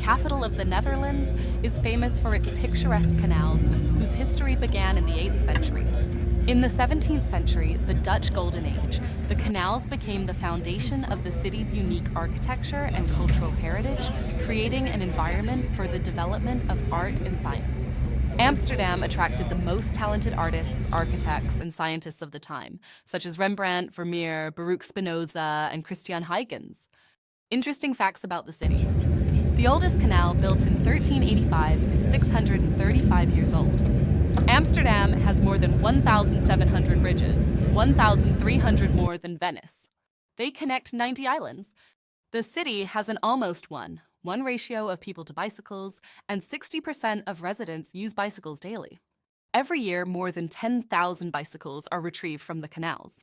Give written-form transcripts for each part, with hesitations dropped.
capital of the Netherlands, is famous for its picturesque canals, whose history began in the 8th century. In the 17th century, the Dutch Golden Age, the canals became the foundation of the city's unique architecture and cultural heritage, creating an environment for the development of art and science. Amsterdam attracted the most talented artists, architects, and scientists of the time, such as Rembrandt, Vermeer, Baruch Spinoza, and Christian Huygens. Interesting facts about the city. The oldest canal, built in 1385, is 635 years old. Amsterdam has more than 1,700 bridges, 1,300 more than Venice. They connect 90 islands. The city has an almost one ratio of people to bicycles, and 60% of residents use bicycles daily. Every year, more than 10,000 bicycles are retrieved from the canals.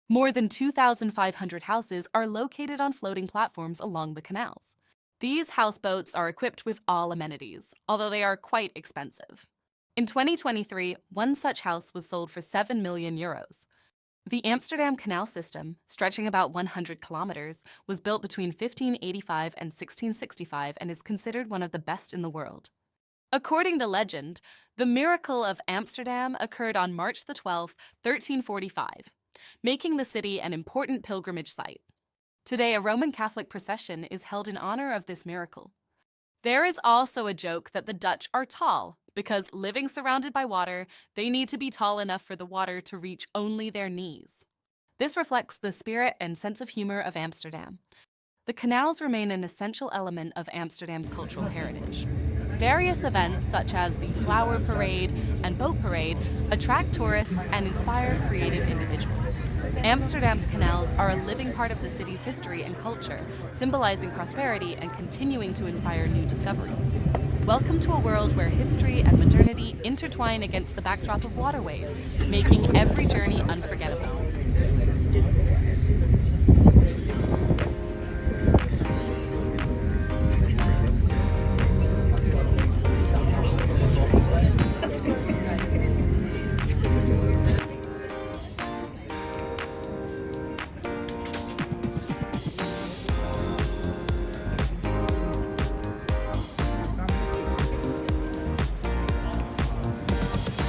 More than 2,500 houses are located on floating platforms along the canals. These houseboats are equipped with all amenities, although they are quite expensive. In 2023, one such house was sold for 7 million euros. The Amsterdam Canal system, stretching about 100 kilometers, was built between 1585 and 1665 and is considered one of the best in the world. According to legend, the miracle of Amsterdam occurred on March 12, 1345, making the city an important pilgrimage site. Today, a Roman Catholic procession is held in honor of this miracle. There is also a joke that the Dutch are tall, because living surrounded by water, they need to be tall enough for the water to reach only their knees. This reflects the spirit and sense of humor of Amsterdam. The canals remain an essential element of Amsterdam's cultural heritage. Various events, such as the Flower Parade and Boat Parade, attract tourists and inspire creative individuals. Amsterdam's canals are a living part of the city's history and culture, symbolizing prosperity and continuing to inspire new discoveries. Welcome to a world where history and modernity intertwine against the backdrop of waterways, making every journey unforgettable.